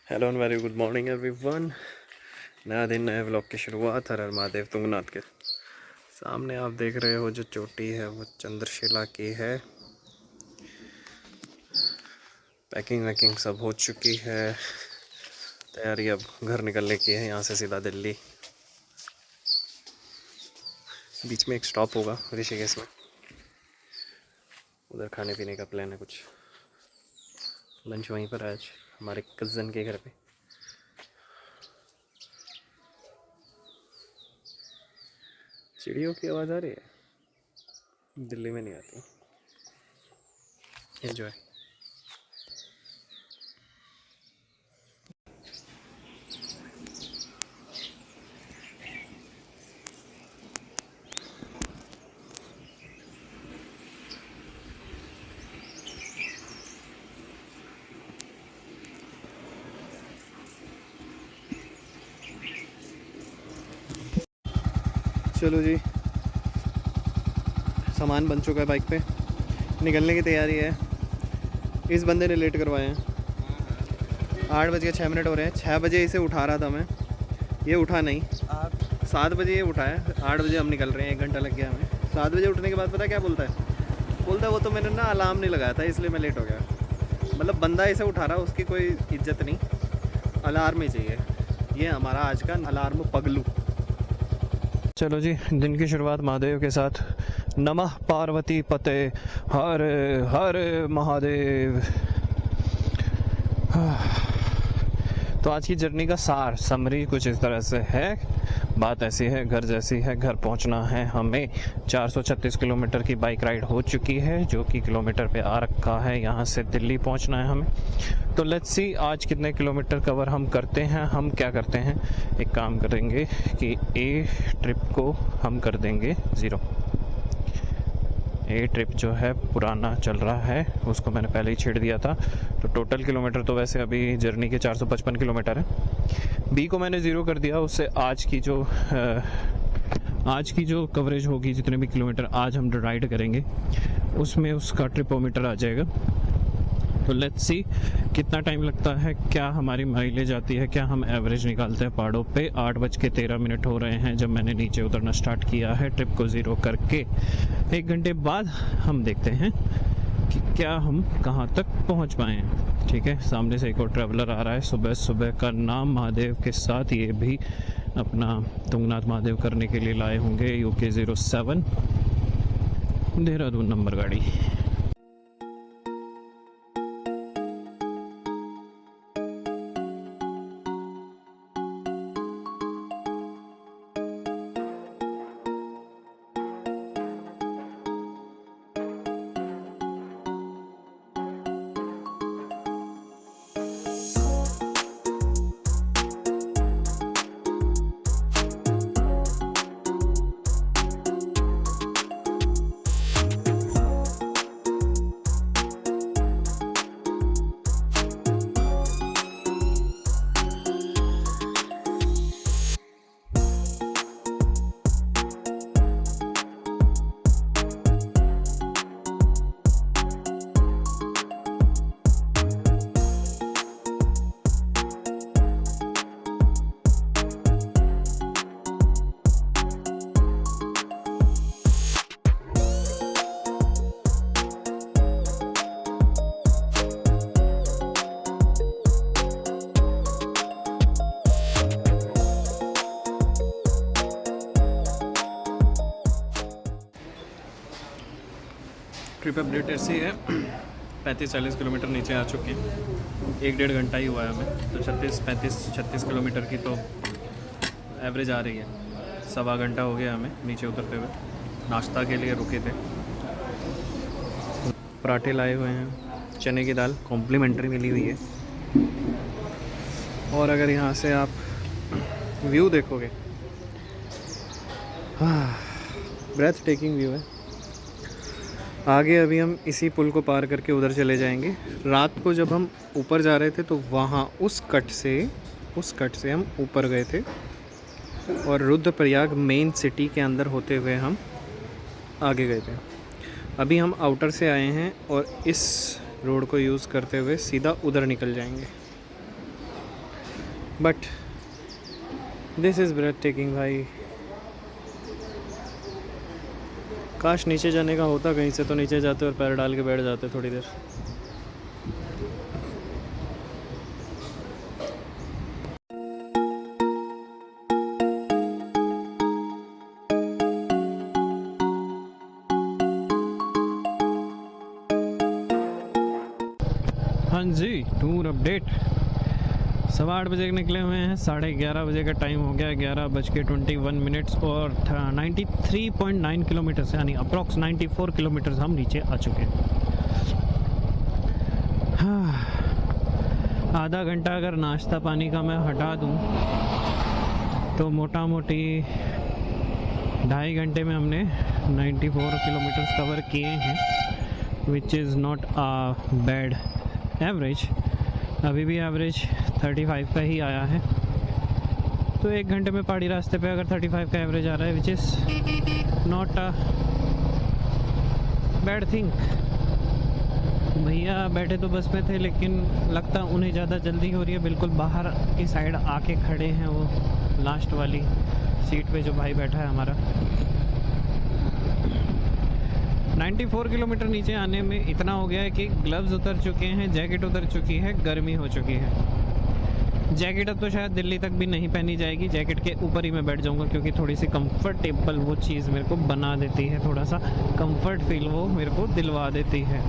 Hello and very good morning everyone. नया दिन नए व्लॉग की शुरुआत। हर हर महादेव तुंगनाथ के सामने आप देख रहे हो जो चोटी है वो चंद्रशिला की है। पैकिंग वैकिंग सब हो चुकी है, तैयारी अब घर निकलने की है यहाँ से सीधा दिल्ली। बीच में एक स्टॉप होगा ऋषिकेश में, उधर खाने पीने का प्लान है। कुछ लंच वहीं पर है आज हमारे कज़न के घर पे। चिड़ियों की आवाज़ आ रही है, दिल्ली में नहीं आती। एंजॉय। चलो जी, सामान बन चुका है, बाइक पे निकलने की तैयारी है। इस बंदे ने लेट करवाए हैं। 8 बज के 6 मिनट हो रहे हैं। 6 बजे इसे उठा रहा था मैं, ये उठा नहीं। 7 बजे ये उठाया, 8 बजे हम निकल रहे हैं। 1 घंटा लग गया हमें। 7 बजे उठने के बाद पता क्या बोलता है? बोलता है वो तो मैंने ना अलार्म नहीं लगाया था इसलिए मैं लेट हो गया। मतलब बंदा इसे उठा रहा, उसकी कोई इज्जत नहीं, अलार्म ही चाहिए। ये हमारा आज का अलार्म पगलू। चलो जी, दिन की शुरुआत महादेव के साथ। नमः पार्वती पते हर हर महादेव। तो आज की जर्नी का सार समरी कुछ इस तरह से है। बात ऐसी है, घर जैसी है। घर पहुंचना है हमें। 436 किलोमीटर की बाइक राइड हो चुकी है, जो कि किलोमीटर पे आ रखा है। यहाँ से दिल्ली पहुंचना है हमें। तो लेट्स सी आज कितने किलोमीटर कवर हम करते हैं। हम क्या करते हैं, एक काम करेंगे कि ए ट्रिप को हम कर देंगे 0। ए ट्रिप जो है पुराना चल रहा है, उसको मैंने पहले ही छेड़ दिया था। तो टोटल किलोमीटर तो वैसे अभी जर्नी के 455 किलोमीटर है। बी को मैंने 0 कर दिया। उससे आज की जो कवरेज होगी, जितने भी किलोमीटर आज हम राइड करेंगे, उसमें उसका ट्रिपोमीटर आ जाएगा। तो लेट्स सी कितना टाइम लगता है, क्या हमारी माइलेज आती है, क्या हम एवरेज निकालते हैं पहाड़ों पे। 8:13 हो रहे हैं जब मैंने नीचे उतरना स्टार्ट किया है ट्रिप को 0 करके। 1 घंटे बाद हम देखते हैं कि क्या हम कहाँ तक पहुँच पाए हैं। ठीक है, सामने से एक और ट्रैवलर आ रहा है सुबह सुबह का। नाम महादेव के साथ ये भी अपना तुंगनाथ महादेव करने के लिए लाए होंगे। UK 07 देहरादून नंबर गाड़ी। ट्रिप अपडेट ऐसी है, 35-40 किलोमीटर नीचे आ चुके हैं। 1-1.5 घंटा ही हुआ है हमें। तो 36 किलोमीटर की तो एवरेज आ रही है। 1.25 घंटा हो गया हमें नीचे उतरते हुए। नाश्ता के लिए रुके थे, पराठे लाए हुए हैं, चने की दाल कॉम्प्लीमेंट्री मिली हुई है। और अगर यहाँ से आप व्यू देखोगे, ब्रेथ टेकिंग व्यू है। आगे अभी हम इसी पुल को पार करके उधर चले जाएंगे। रात को जब हम ऊपर जा रहे थे तो वहाँ उस कट से हम ऊपर गए थे और रुद्रप्रयाग मेन सिटी के अंदर होते हुए हम आगे गए थे। अभी हम आउटर से आए हैं और इस रोड को यूज़ करते हुए सीधा उधर निकल जाएंगे। But this is breathtaking भाई। काश नीचे जाने का होता कहीं से, तो नीचे जाते और पैर डाल के बैठ जाते थोड़ी देर। हाँ जी, टूर अपडेट। 8:15 बजे निकले हुए हैं, 11:30 बजे का टाइम हो गया, 11:21 और 93.9 किलोमीटर यानी अप्रॉक्स 94 किलोमीटर हम नीचे आ चुके हैं। हाँ, आधा घंटा अगर नाश्ता पानी का मैं हटा दूं तो मोटा मोटी 2.5 घंटे में हमने 94 किलोमीटर कवर किए हैं, which is not a bad average. अभी भी एवरेज 35 का ही आया है, तो 1 घंटे में पहाड़ी रास्ते पे अगर 35 का एवरेज आ रहा है, which is not a bad thing. भैया बैठे तो बस में थे, लेकिन लगता उन्हें ज़्यादा जल्दी हो रही है। बिल्कुल बाहर की साइड आके खड़े हैं वो, लास्ट वाली सीट पे जो भाई बैठा है हमारा। 94 किलोमीटर नीचे आने में इतना हो गया है कि ग्लव्स उतर चुके हैं, जैकेट उतर चुकी है, गर्मी हो चुकी है। जैकेट अब तो शायद दिल्ली तक भी नहीं पहनी जाएगी, जैकेट के ऊपर ही मैं बैठ जाऊंगा, क्योंकि थोड़ी सी कंफर्टेबल वो चीज़ मेरे को बना देती है, थोड़ा सा कंफर्ट फील वो मेरे को दिलवा देती है।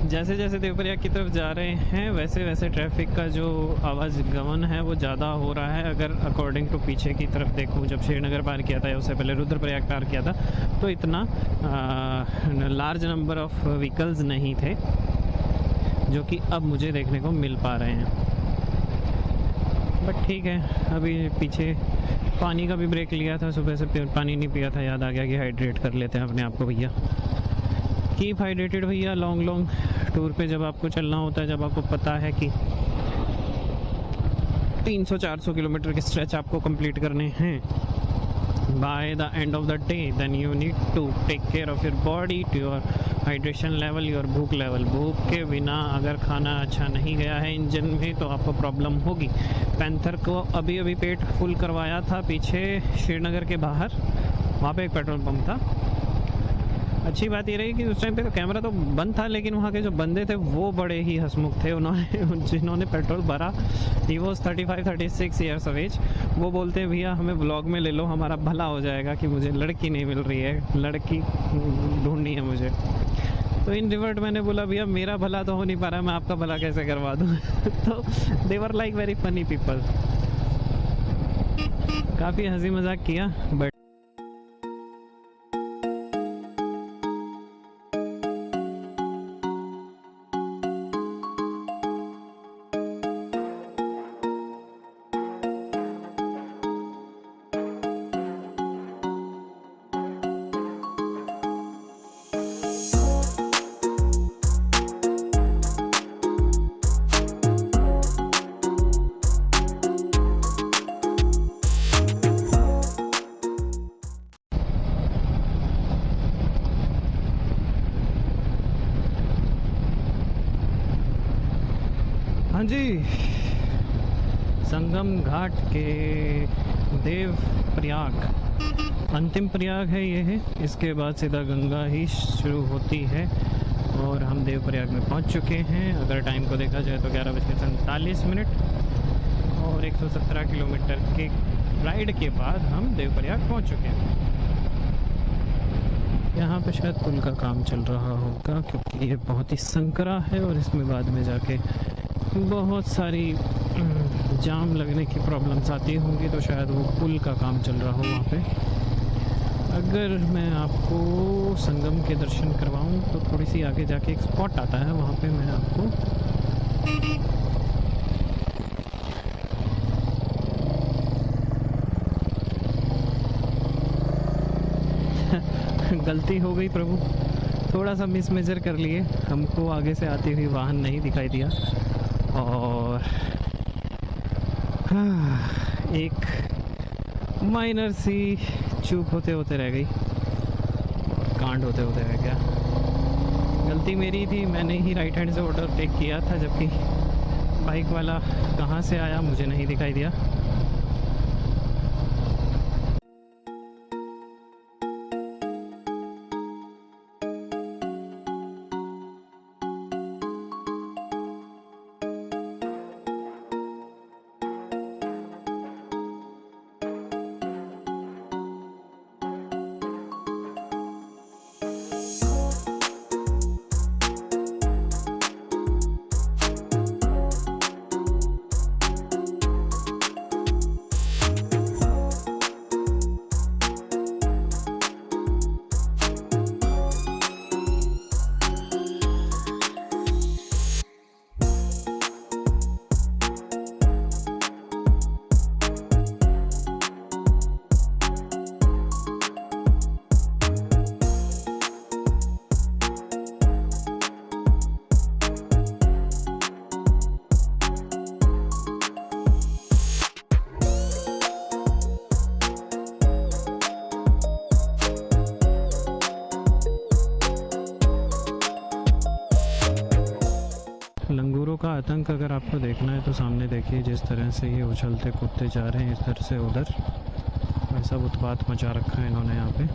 जैसे जैसे देवप्रयाग की तरफ जा रहे हैं वैसे वैसे ट्रैफिक का जो आवागमन है वो ज़्यादा हो रहा है। अगर अकॉर्डिंग टू पीछे की तरफ देखूं, जब श्रीनगर पार किया था या उससे पहले रुद्रप्रयाग पार किया था, तो इतना लार्ज नंबर ऑफ व्हीकल्स नहीं थे, जो कि अब मुझे देखने को मिल पा रहे हैं। बट ठीक है, अभी पीछे पानी का भी ब्रेक लिया था, सुबह से पानी नहीं पिया था, याद आ गया कि हाइड्रेट कर लेते हैं अपने आप को भैया। कीप हाइड्रेटेड भैया। लॉन्ग टूर पे जब आपको चलना होता है, जब आपको पता है कि 300-400 किलोमीटर के स्ट्रेच आपको कंप्लीट करने हैं by the end of the day, then you need to take care of your body, to your hydration level, your भूख लेवल। भूख के बिना अगर खाना अच्छा नहीं गया है इंजन में तो आपको प्रॉब्लम होगी। पैंथर को अभी अभी पेट फुल करवाया था पीछे श्रीनगर के बाहर, वहाँ पे एक पेट्रोल पंप था। अच्छी बात ये रही कि उस टाइम पे तो कैमरा तो बंद था, लेकिन वहाँ के जो बंदे थे वो बड़े ही हंसमुख थे। उन्होंने जिन्होंने पेट्रोल भरा, he was 35-36 years of age. वो बोलते हैं भैया हमें ब्लॉग में ले लो, हमारा भला हो जाएगा कि मुझे लड़की नहीं मिल रही है, लड़की ढूंढनी है मुझे। तो इन रिवर्ट मैंने बोला भैया मेरा भला तो हो नहीं पा रहा, मैं आपका भला कैसे करवा दूँ। तो they were like very funny people. काफ़ी हंसी मजाक किया, बट हाँ जी, संगम घाट के देव प्रयाग अंतिम प्रयाग है ये है। इसके बाद सीधा गंगा ही शुरू होती है और हम देव प्रयाग में पहुंच चुके हैं। अगर टाइम को देखा जाए तो 11:47 और 117 किलोमीटर के राइड के बाद हम देव प्रयाग पहुंच चुके हैं। यहाँ पे शायद पुल का काम चल रहा होगा, क्योंकि ये बहुत ही संकरा है और इसमें बाद में जाके बहुत सारी जाम लगने की प्रॉब्लम्स आती होंगी, तो शायद वो पुल का काम चल रहा हो वहाँ पे। अगर मैं आपको संगम के दर्शन करवाऊँ तो थोड़ी सी आगे जाके एक स्पॉट आता है, वहाँ पे मैं आपको गलती हो गई प्रभु, थोड़ा सा मिसमेजर कर लिए, हमको आगे से आती हुई वाहन नहीं दिखाई दिया और एक माइनर सी चूक होते होते रह गई, कांड होते होते रह गया। गलती मेरी थी, मैंने ही राइट हैंड से ओवरटेक किया था, जबकि बाइक वाला कहाँ से आया मुझे नहीं दिखाई दिया। लंगूरों का आतंक अगर आपको देखना है तो सामने देखिए, जिस तरह से ये उछलते कूदते जा रहे हैं इधर से उधर, ऐसा उत्पात मचा रखा है इन्होंने यहाँ पे।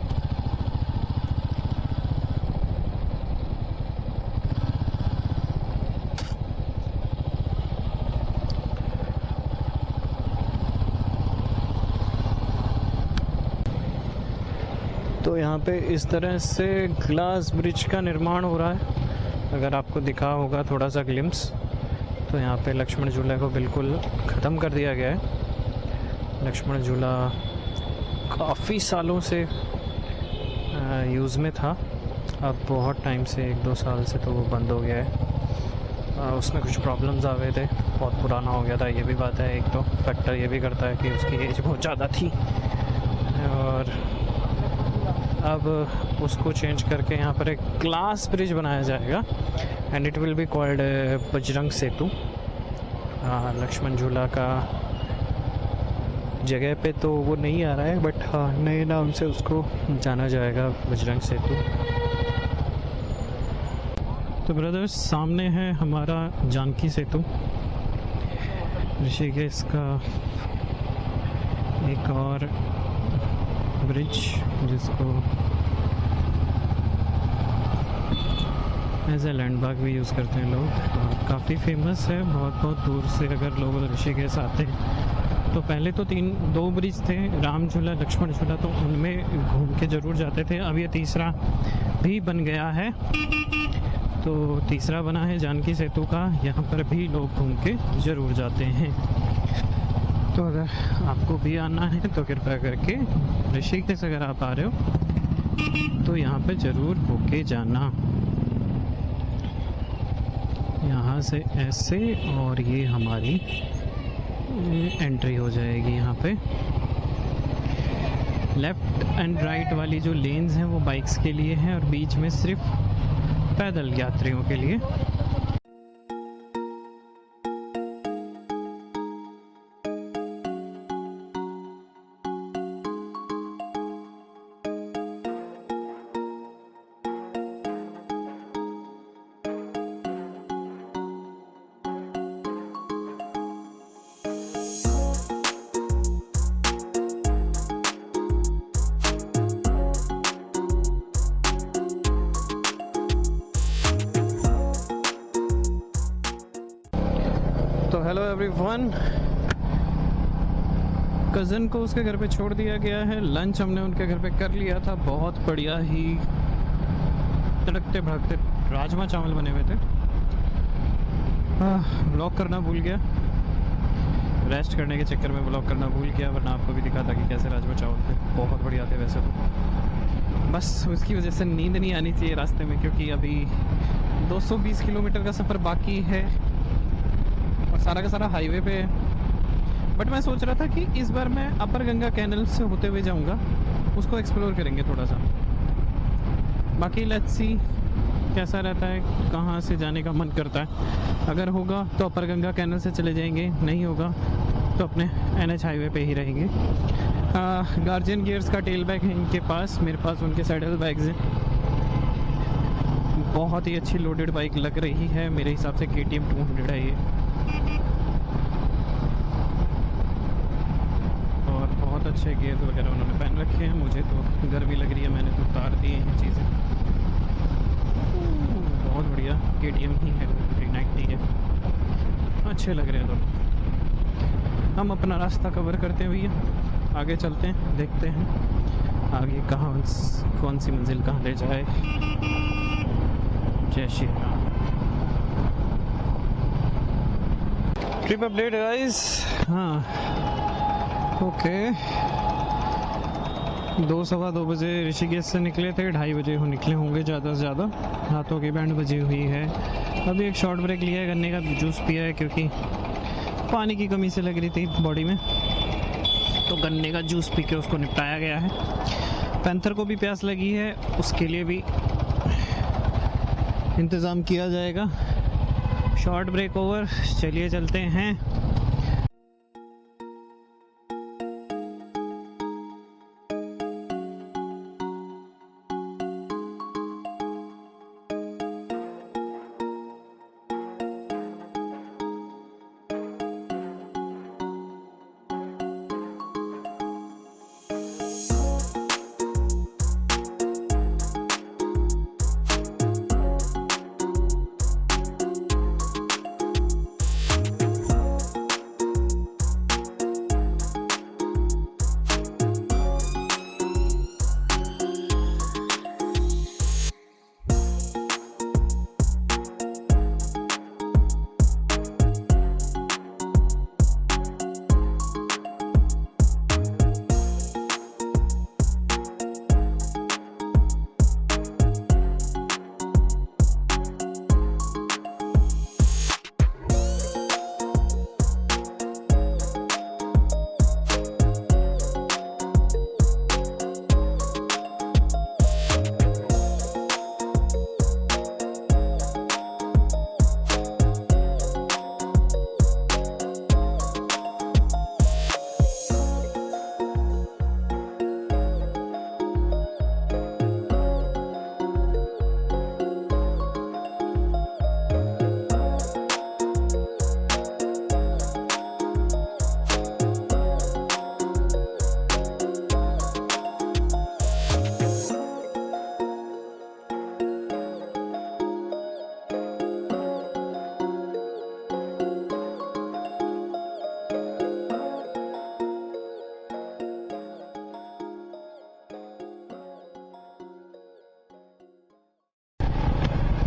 तो यहाँ पे इस तरह से ग्लास ब्रिज का निर्माण हो रहा है। अगर आपको दिखा होगा थोड़ा सा ग्लिम्स, तो यहाँ पे लक्ष्मण झूला को बिल्कुल ख़त्म कर दिया गया है। लक्ष्मण झूला काफ़ी सालों से यूज़ में था, अब बहुत टाइम से 1-2 साल से तो वो बंद हो गया है। उसमें कुछ प्रॉब्लम्स आ गए थे, बहुत पुराना हो गया था, ये भी बात है। एक तो फैक्टर ये भी करता है कि उसकी एज बहुत ज़्यादा थी, और अब उसको चेंज करके यहाँ पर एक ग्लास ब्रिज बनाया जाएगा and it will be called Bajrang Setu. Lakshman Jhula का जगह पे तो वो नहीं आ रहा है, बट हाँ नए नाम से उसको जाना जाएगा, बजरंग सेतु। तो ब्रदर्स, सामने है हमारा जानकी सेतु, ऋषिकेश का एक और ब्रिज, जिसको एज ए लैंडमार्क भी यूज़ करते हैं लोग। काफ़ी फेमस है, बहुत दूर से अगर लोग ऋषिकेश आते हैं तो पहले तो 2 ब्रिज थे, राम झूला, लक्ष्मण झूला, तो उनमें घूम के ज़रूर जाते थे। अब ये तीसरा भी बन गया है, तो तीसरा बना है जानकी सेतु का, यहाँ पर भी लोग घूम के ज़रूर जाते हैं। तो अगर आपको भी आना है तो कृपया करके ऋषिकेश अगर आप आ रहे हो तो यहाँ पे ज़रूर होके जाना। यहाँ से ऐसे, और ये हमारी एंट्री हो जाएगी। यहाँ पे लेफ़्ट एंड राइट वाली जो लेन्स हैं वो बाइक्स के लिए हैं, और बीच में सिर्फ पैदल यात्रियों के लिए। तो हेलो एवरीवन, कज़न को उसके घर पे छोड़ दिया गया है। लंच हमने उनके घर पे कर लिया था, बहुत बढ़िया ही तड़कते भड़कते राजमा चावल बने हुए थे। ब्लॉग करना भूल गया, रेस्ट करने के चक्कर में ब्लॉग करना भूल गया, वरना आपको भी दिखा था कि कैसे राजमा चावल थे, बहुत बढ़िया थे वैसे तो। बस उसकी वजह से नींद नहीं आनी चाहिए रास्ते में, क्योंकि अभी 220 किलोमीटर का सफ़र बाकी है और सारा का सारा हाईवे पे है। बट मैं सोच रहा था कि इस बार मैं अपर गंगा कैनल से होते हुए जाऊंगा, उसको एक्सप्लोर करेंगे थोड़ा सा। बाकी लेट्स सी कैसा रहता है, कहाँ से जाने का मन करता है। अगर होगा तो अपर गंगा कैनल से चले जाएंगे, नहीं होगा तो अपने NH हाईवे पे ही रहेंगे। गार्जियन गियर्स का टेल बैग है इनके पास, मेरे पास उनके सैडल बैग्स हैं। बहुत ही अच्छी लोडेड बाइक लग रही है मेरे हिसाब से। KTM 200 है ये, और बहुत अच्छे गियर वगैरह उन्होंने पहन रखे हैं। मुझे तो गर्मी लग रही है, मैंने तो उतार दी हैं चीज़ें। बहुत बढ़िया KTM ही है, 390 है, अच्छे लग रहे हैं दोनों। हम अपना रास्ता कवर करते हैं भैया, आगे चलते हैं, देखते हैं आगे कहाँ कौन सी मंजिल कहाँ ले जाए। जय Shri Ram. Trip update guys. हाँ ओके, 2-2:15 बजे ऋषिकेश से निकले थे, 2:30 बजे निकले होंगे ज़्यादा से ज़्यादा। हाथों की बैंड बजी हुई है। अभी एक शॉर्ट ब्रेक लिया है, गन्ने का जूस पिया है क्योंकि पानी की कमी से लग रही थी बॉडी में, तो गन्ने का जूस पी के उसको निपटाया गया है। पैंथर को भी प्यास लगी है, उसके लिए भी इंतज़ाम किया जाएगा। शॉर्ट ब्रेक ओवर, चलिए चलते हैं।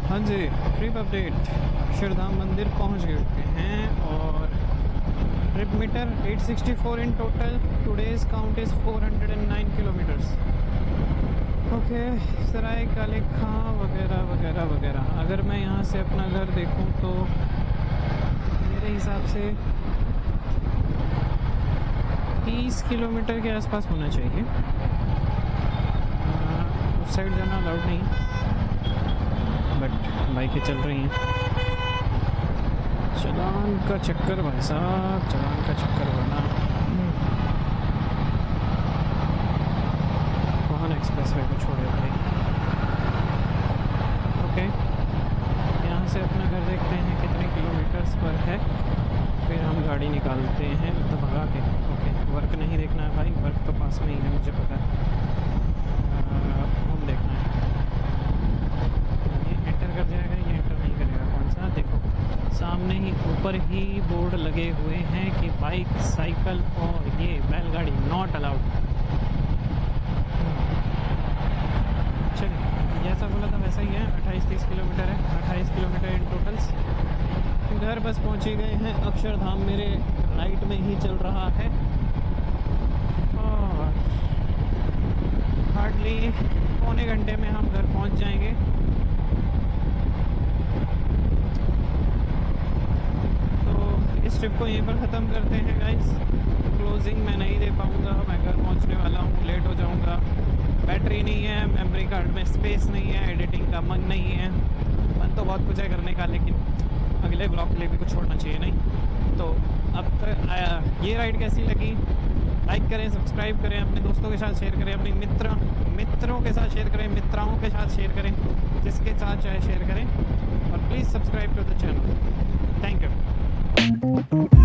हाँ जी, ट्रिप अपडेट। अक्षरधाम मंदिर पहुंच चुके हैं और trip meter 864 in total. Today's count is 409 kilometres. Okay, Sarai Kale Khan वगैरह वगैरह वगैरह। अगर मैं यहाँ से अपना घर देखूँ तो मेरे हिसाब से 30 किलोमीटर के आसपास होना चाहिए। उस साइड जाना अलाउड नहीं, बट बाइकें चल रही हैं। चलान का चक्कर भाई साहब, चलान का चक्कर बना। वाहन एक्सप्रेस वे को छोड़े भाई। ओके, यहाँ से अपना घर देखते हैं कितने किलोमीटर्स पर है, फिर हम गाड़ी निकालते हैं तो भगा के। ओके, वर्क नहीं देखना है भाई, वर्क तो पास में ही है, मुझे पता है। होम देखना है। ये एंटर कर जाएगा, ये एंटर नहीं करेगा। कौन सा? देखो सामने ही ऊपर ही बोर्ड लगे हुए हैं कि बाइक, साइकिल और ये बैलगाड़ी नॉट अलाउड। चलिए, जैसा बोला था वैसा ही है। 28-30 किलोमीटर है, 28 किलोमीटर इन टोटल्स। घर बस पहुंचे गए हैं। अक्षरधाम मेरे राइट में ही चल रहा है और हार्डली पौने घंटे में हम घर पहुंच जाएंगे। तो इस ट्रिप को यहीं पर ख़त्म करते हैं गाइस। क्लोजिंग मैं नहीं दे पाऊँगा, मैं घर पहुंचने वाला हूँ, लेट हो जाऊँगा। बैटरी नहीं है, मेमोरी कार्ड में स्पेस नहीं है, एडिटिंग का मन नहीं है। मन तो बहुत कुछ है करने का, लेकिन अगले ब्लॉग के लिए भी कुछ छोड़ना चाहिए नहीं। तो अब तक ये राइड कैसी लगी लाइक करें, सब्सक्राइब करें, अपने दोस्तों के साथ शेयर करें, अपने मित्रों के साथ शेयर करें, मित्राओं के साथ शेयर करें, जिसके साथ चाहे शेयर करें, और please subscribe to the channel. Thank you.